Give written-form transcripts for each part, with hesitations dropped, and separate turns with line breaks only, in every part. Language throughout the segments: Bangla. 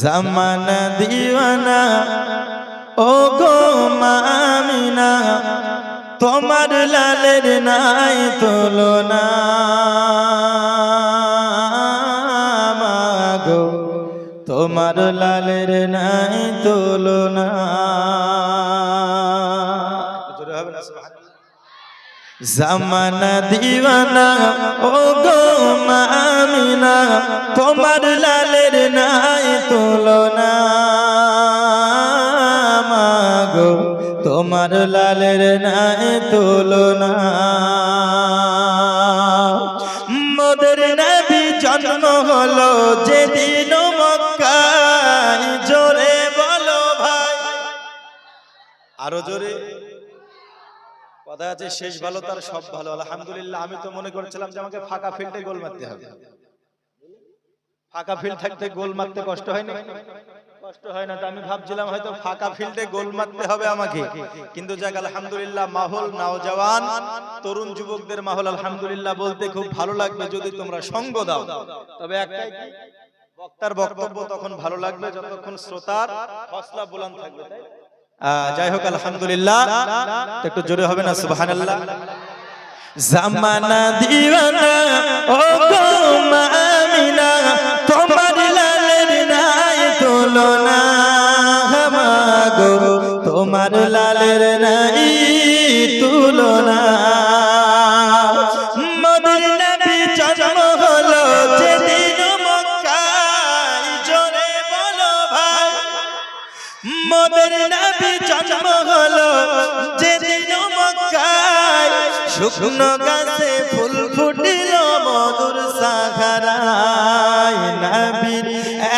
জামানা দিওয়ানা ও গো মা আমিনা, তোমার লালের নাই তুলনা। মাগো তোমার লালের নাই তুলনা। জামানা দিওয়ানা ও গো মা আমিনা, তোমার লালের নাই তুলনা। মাগো তোমার লালের নাই তুলনা। মোদের নবী জন্ম হলো যেদিন মক্কায়, জোরে বলো ভাই, আরো জোরে। কথা আছে শেষ ভালো তার সব ভালো। আলহামদুলিল্লাহ। আমি তো মনে করছিলাম যে আমাকে ফাঁকা ফিল্ডে গোল মারতে হবে। ফাঁকা ফিল্ড থাকতে গোল মারতে কষ্ট হয় না? কষ্ট হয় না? তো আমি ভাবছিলাম হয়তো ফাঁকা ফিল্ডে গোল মারতে হবে আমাকে, কিন্তু যাক আলহামদুলিল্লাহ মাহৌল নওজওয়ান তরুণ যুবকদের মাহৌল আলহামদুলিল্লাহ বলতে খুব ভালো লাগবে যদি তোমরা সঙ্গ দাও। তবে একটাই, বক্তার বক্তব্য তখন ভালো লাগবে যতক্ষণ শ্রোতার হসলা বুলন্দ থাকবে। যাই হোক আলহামদুলিল্লাহ, একটু জোরে হবে না সুবহানাল্লাহ। জামানা দিওয়ানা ও গো মা আমিনা, তোমার লালের নাই তুলনা। মাগো তোমার লালের নাই তুলনা। মোদের নবী জন্ম হলো যেদিন মক্কায়, জোরে বলো ভাই। মোদের নবী জন্ম হলো যেদিন মক্কায়, শুকনো গাছে ফুল ফুটিল মধুর সাহারায়। নবীর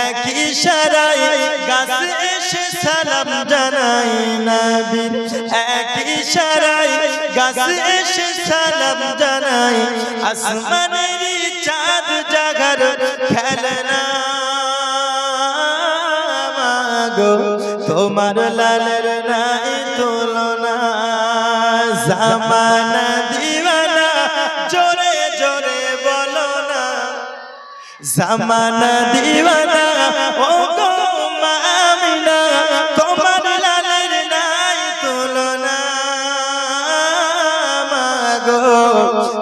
এক ইশারায় গাছে এসে সালাম জানাই। নবীর এক ইশারায় গাছে এসে সালাম জানাই। আসমানের চাঁদ জাগার খেলনা। মাগো তোমার লালের নাই তুলনা। জামানা দিওয়ানা, জোরে জোরে বলো না। জামানা দিওয়ানা ও গো মা আমিনা, তোমার লালের নাই তুলনা। মাগো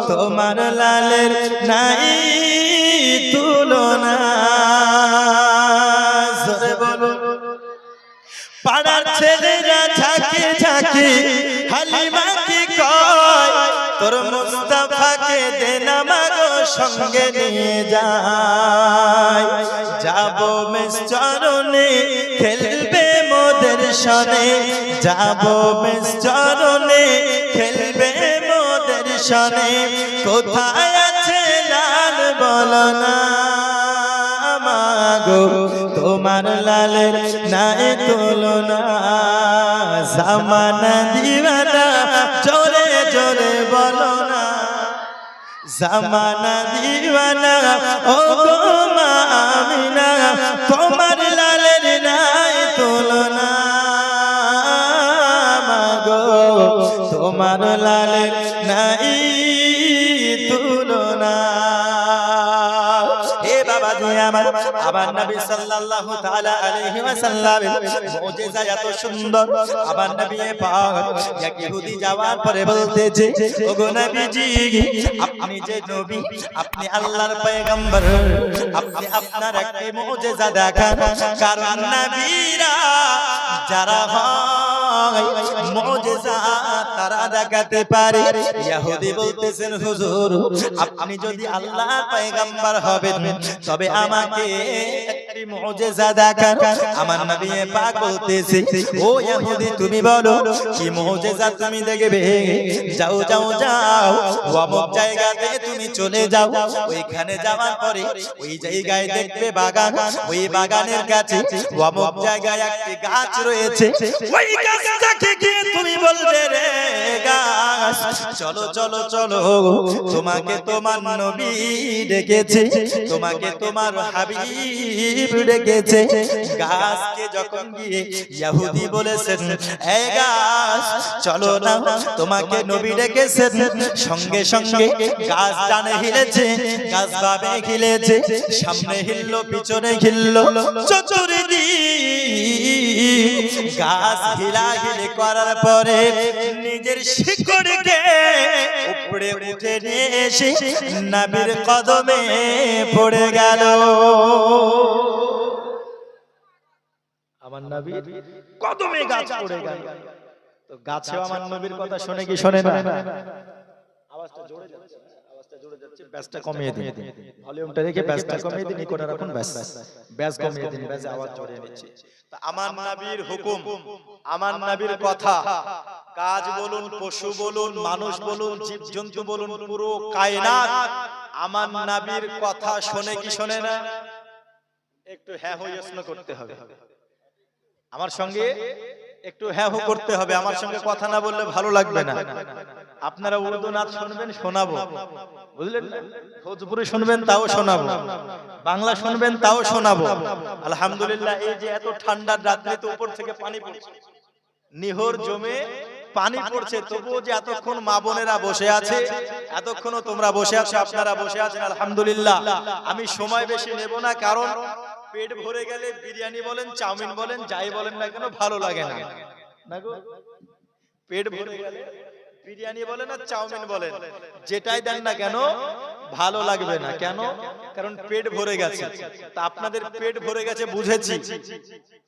তোমার লালের নাই তুলনা। জোরে বলো। পাড়ার ছেলেরা ঝাঁকে ঝাঁকে হালিমাকে কয়, তোর মুস্তাফাকে দে না মাগো সঙ্গে নিয়ে যায়। যাবো মেস চরণে খেলবে মোদের সনে। যাবো মেস চরণে খেলবে মোদের সনে। কোথায় আছে লাল বলো না। মাগো তোমার লালের নাই তুলনা। জামানা দিওয়ানা, জোরে জোরে বলো না। জামানা দিওয়ানা ও গো মা আমিনা, তোমার লালের নাই তুলনা। মাগো তোমার লালের নাই তুলনা। আমার নবী সাল্লাল্লাহু তাআলা আলাইহি ওয়াসাল্লামের মুজিজা এত সুন্দর। আমার নবী পাক এক ইহুদি যাওয়ার পরে বলতেছে, ওগো নবীজি আপনি যে নবী, আপনি আল্লাহর পয়গম্বর, আপনি আপনার একটি মুজিজা দেখান। কারণ নবীরা যারা হয় মুজিজা তারা দেখাতে পারে। ইহুদি বলতেছেন, হুজুর আপনি যদি আল্লাহর পয়গম্বর হবেন তবে আমাকে একটি মুজিজা দেখান। আমার নবী পাক বলতেছে, ও ইহুদি তুমি বলো কি মুজিজা তুমি দেখবে? যাও যাও যাও, অমুক জায়গাতে তুমি চলে যাও। ওইখানে যাওয়ার পরে ওই জায়গায় দেখবে বাগান। ওই বাগানের কাছে অমুক জায়গায় একটি গাছ রয়েছে। ওই গাছটাকে গিয়ে তুমি বলবে, রে গাছ চলো চলো চলো, তোমাকে তোমার নবী ডেকেছে, তোমাকে তোমার হাবিব রেখেছে। গাছকে যখন গিয়ে ইহুদি বলেছেন, এই গাছ চলো না, তোমাকে নবী ডেকেছেন, সঙ্গে সঙ্গে গাছ ডানে হিলেছে, গাছ বামে হিলেছে, সামনে হিললো পিছনে হিললো, চতুর্দিক গাছ হিলাহিলি করার পরে নিজের শিকড়কে উপরে উঠে নিয়ে এসে নবীর কদমে পড়ে গেল। আমার নবীর কদমে গাছ পড়ে গেল। তো গাছেও আমার নবীর কথা শুনে কি শোনে না? আওয়াজটা জোরে যাচ্ছে, আওয়াজটা জোরে যাচ্ছে, ব্যাসটা কমিয়ে দিন, ভলিউমটা রেখে ব্যাসটা কমিয়ে দিন, ইকোটা রাখুন, ব্যাস কমিয়ে দিন, ব্যাস আওয়াজ জোরে নিচ্ছে। তা আমার নবীর হুকুম, আমার নবীর কথা, কাজ বলুন, পশু বলুন, মানুষ বলুন, জীবজন্তু বলুন, পুরো কায়নাত আমার নবীর কথা শোনে কি শোনে না? একটু হ্যাঁ হই প্রশ্ন করতে হবে, আমার সঙ্গে একটু হ্যাঁ হো করতে হবে, আমার সঙ্গে কথা না বললে ভালো লাগবে না। আপনারা উর্দু নাচ শুনবেন, শোনাবো, বুঝলেন? ভোজপুরি শুনবেন, তাও শোনাবো, বাংলা শুনবেন, তাও শোনাবো। আলহামদুলিল্লাহ, এই যে এত ঠান্ডার রাত্রিতে উপর থেকে পানি পড়ছে, নিহর জমে পানি পড়ছে, তবুও যে এতক্ষণ মা বোনেরা বসে আছে, এতক্ষণও তোমরা বসে আছো, আপনারা বসে আছেন, আলহামদুলিল্লাহ। আমি সময় বেশি নেব না, কারণ পেট ভরে গেলে বিরিয়ানি বলেন, চাউমিন বলেন, যাই বলেন না কেন ভালো লাগে না, না গো? পেট ভরে গেলে বিরিয়ানি বলেন আর চাউমিন বলেন, যেটাই দেন না কেন ভালো লাগবে না। কেন? কারণ পেট ভরে গেছে। তা আপনাদের পেট ভরে গেছে বুঝেছি,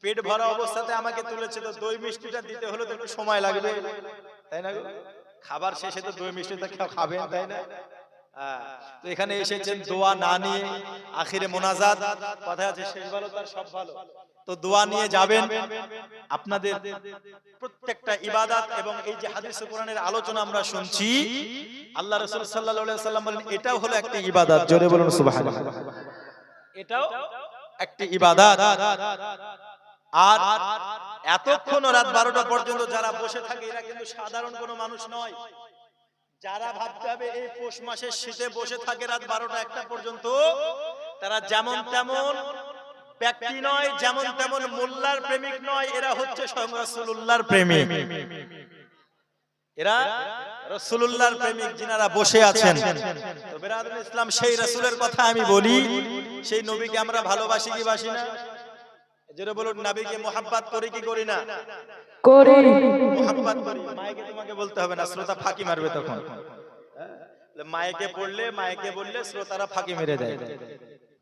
পেট ভরা অবস্থাতে আমাকে তুলেছে, তো দই মিষ্টিটা দিতে হলে তো একটু সময় লাগবে, তাই না গো? খাবার শেষে তো দই মিষ্টিটা খাবেন, তাই না? তো এখানে এসেছেন দোয়া না নিয়ে, আখিরে মোনাজাত, কথা আছে শেষ ভালো তার সব ভালো, তো দোয়া নিয়ে যাবেন। আপনাদের প্রত্যেকটা ইবাদত এবং এই যে হাদিস কোরআনের আলোচনা আমরা শুনছি, আল্লাহ রাসূল সাল্লাল্লাহু আলাইহি ওয়াসাল্লাম বলেন এটাও হলো একটা ইবাদত। জোরে বলুন সুবহানাল্লাহ। এটাও একটা ইবাদত। আর এতক্ষণ রাত 12টা পর্যন্ত যারা বসে থাকে, এরা কিন্তু সাধারণ কোনো মানুষ নয়। যারা ভাবতে হবে এই পৌষ মাসের শীতে বসে থাকে রাত 12টা 1টা পর্যন্ত, তারা যেমন তেমন ব্যক্তি নয়, যেমন তেমন মোল্লার প্রেমিক নয়, এরা হচ্ছে স্বয়ং রাসূলুল্লাহর প্রেমিক। এরা রাসূলুল্লাহর প্রেমিক যিনারা বসে আছেন। তো বিরাদরুল ইসলাম, সেই রাসূলের কথা আমি বলি, সেই নবীকে আমরা ভালোবাসি কি বাসি না? যারা বলুন নবীকে মুহাব্বত করি কি করি না? করি, মুহাব্বত করি। মাইকে তোমাকে বলতে হবে না, শ্রোতা ফাঁকি মারবে তখন। মাইকে পড়লে, মাইকে বললে শ্রোতারা ফাঁকি মেরে দেয়।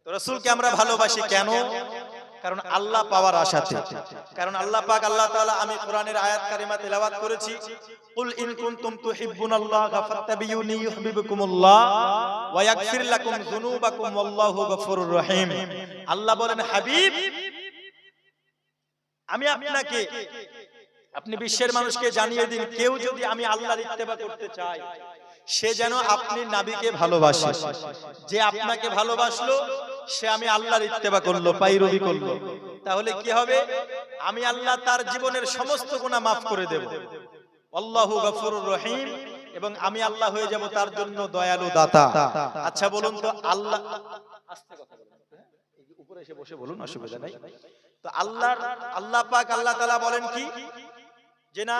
তো রাসূলকে আমরা ভালোবাসি কেন? কারণ আল্লাহ পাওয়ার আশাতে। কারণ আল্লাহ পাক, আল্লাহ তাআলা, আমি কোরআনের আয়াত কারিমা তেলাওয়াত করেছি, কুল ইন কুনতুম তুহিব্বুনাল্লাহা ফাত্তাবিউনি ইউহিব্বুকুমুল্লাহ ওয়া ইয়াগফির লাকুম যুনুবাকুম ওয়াল্লাহু গফুরুর রহিম। আল্লাহ বলেন, হাবিব, আমি আপনাকে, আপনি বিশ্বের মানুষকে জানিয়ে দিন, কেউ যদি আমি আল্লাহর ইত্তেবা করতে চায়, সে যেন আপনি নবীকে ভালোবাসে। যে আপনাকে ভালোবাসলো, সে আমি আল্লাহর ইত্তেবা করলো, পায়রবি করলো, তাহলে কি হবে? আমি আল্লাহ তার জীবনের সমস্ত গুনাহ maaf করে দেব, আল্লাহু গফুরুর রহিম, এবং আমি আল্লাহ হয়ে যাব তার জন্য দয়ালু দাতা। আচ্ছা বলুন তো, আল্লাহ, আস্তে কথা বলুন, উপরে এসে বসে বলুন, অসুবিধা নাই। তো আল্লাহ পাক, আল্লাহ তাআলা বলেন কি, যে না,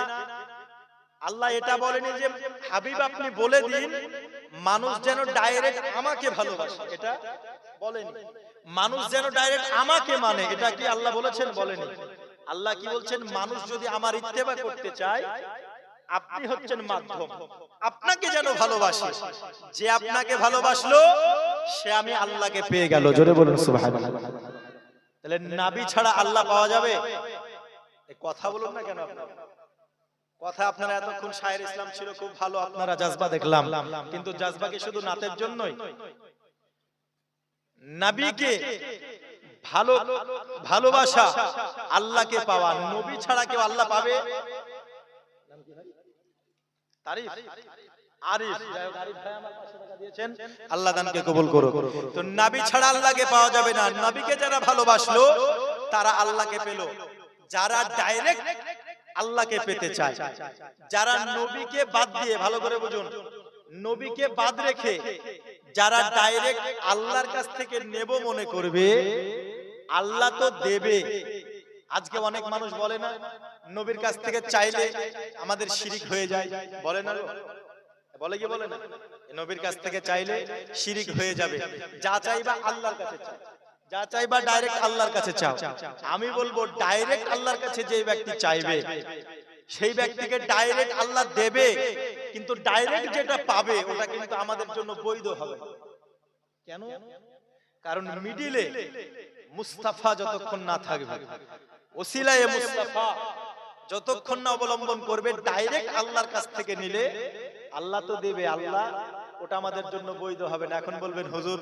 আল্লাহ এটা বলেনি যে হাবিব আপনি বলে দিন মানুষ যেন ডাইরেক্ট আমাকে ভালোবাসে, এটা বলেনি। মানুষ যেন ডাইরেক্ট আমাকে মানে, এটা কি আল্লাহ বলেছেন? বলেনি। আল্লাহ কি বলছেন? মানুষ যদি আমার ইত্তেবা করতে চায়, আপনি হচ্ছেন মাধ্যম, আপনাকে যেন ভালোবাসে। যে আপনাকে ভালোবাসলো, সে আমি আল্লাহকে পেয়ে গেল। জোরে বলুন সুবহানাল্লাহ। তাহলে নবী ছাড়া আল্লাহ পাওয়া যাবে? কথা বলুন না কেন আপনারা? কথা আপনারা এতক্ষণ শায়ের ইসলাম ছিল খুব ভালো, আপনারা জাজবা দেখলাম, কিন্তু জাজবা কি শুধু নাতের জন্যই? নবীকে ভালোবাসা, আল্লাহকে পাওয়া। নবী ছাড়া কেউ আল্লাহ পাবে? তারিফ, আরিফ, আরিফ ভাই আমার 500 টাকা দিয়েছেন, আল্লাহ দানকে কবুল করুক। তো নবী ছাড়া আল্লাহকে পাওয়া যাবে না। নবীকে যারা ভালোবাসলো, তারা আল্লাহকে পেল। যারা ডাইরেক্ট আল্লাহকে পেতে চায়, যারা নবীকে বাদ দিয়ে, ভালো করে বুঝুন, নবীকে বাদ রেখে যারা ডাইরেক্ট আল্লাহর কাছ থেকে নেব মনে করবে, আল্লাহ তো দেবে। আজকে অনেক মানুষ বলে না, নবীর কাছ থেকে চাইলে আমাদের শিরিক হয়ে যায়, বলে না? বলে কি বলে না? নবীর কাছ থেকে চাইলে শিরিক হয়ে যাবে। যা চাইবা আল্লাহর কাছে চাও, যা চাইবা ডাইরেক্ট আল্লাহর কাছে চাও। আমি বলবো ডাইরেক্ট আল্লাহর কাছে যে ব্যক্তি চাইবে সেই ব্যক্তিকে ডাইরেক্ট আল্লাহ দেবে, কিন্তু ডাইরেক্ট যেটা পাবে ওটা কিন্তু আমাদের জন্য বৈধ হবে। কেন? কারণ মিডিলে মুস্তাফা যতক্ষণ না থাকবে, ওসিলায়ে মুস্তাফা যতক্ষণ না অবলম্বন করবে, ডাইরেক্ট আল্লাহর কাছ থেকে নিলে আল্লাহ তো দেবে, আল্লাহ ওটা আমাদের জন্য বৈধ হবে না। এখন বলবেন হুজুর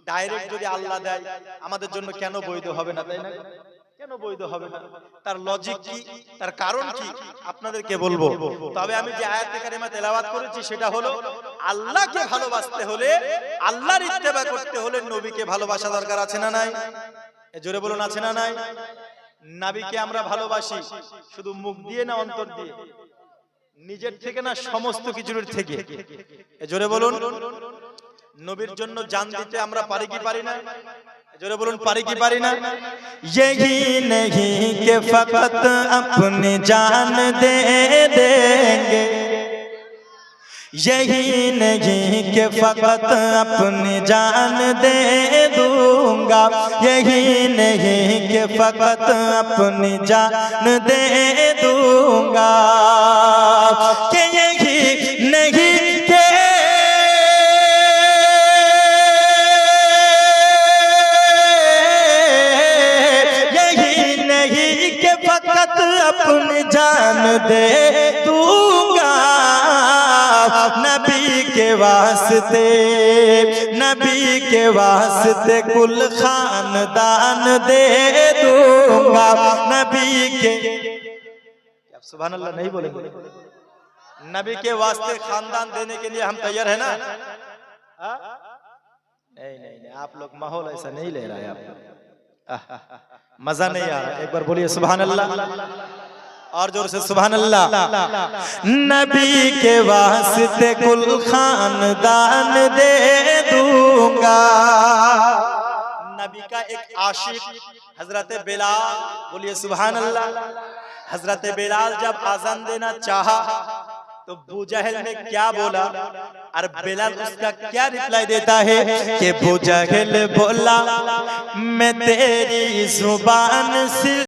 ডাইরেক্ট যদি আল্লাহ দেয় আমাদের জন্য কেন বৈধ হবে না? তাই না, কেন বৈধ হবে না? তার লজিক কি, তার কারণ কি আপনাদেরকে বলবো। তবে আমি যে আয়াতে কারিমা তেলাওয়াত করেছি সেটা হলো আল্লাহকে ভালোবাসতে হলে, আল্লাহর ইত্তেবা করতে হলে নবীকে ভালোবাসা দরকার আছে না নাই? জোরে বলুন আছে না নাই? নবীকে আমরা ভালোবাসি শুধু মুখ দিয়ে না অন্তর দিয়ে? নিজের থেকে না সমস্ত কিছুর থেকে? জোরে বলুন। নবীর জন্য জান দিতে আমরা পারি কি পারি না? জোরে বলুন পারি কি পারি না?
यही नहीं कि फकत अपनी जान दे देंगे, यही नहीं कि फकत अपनी जान दे दूंगा, यही नहीं कि फकत अपनी जान दे दूंगा, कि यही नहीं कि फकत अपनी जान दे दूंगा, नबी के वास्ते, नबी के वास्ते कुल खानदान दे दूंगा, नबी के।
सुभान अल्लाह नहीं बोलेंगे? नबी के वास्ते खानदान देने के लिए हम तैयार है ना? नहीं नहीं नहीं, आप लोग माहौल ऐसा नहीं ले रहा है, आप लोग मजा नहीं आ रहा। एक बार बोलिए सुभान अल्लाह, और जोर से सुभान अल्लाह।
नबी के वास्ते कुल खानदान दे दूंगा।
नबी का एक आशिक हजरत बिलाल, बोलिए सुभान अल्लाह। हजरत बिलाल जब आजान देना चाहा तो अबू जहल ने क्या बोला, और बिलाल उसका क्या रिप्लाई देता है
कि अबू जहल बोला मैं तेरी जुबान से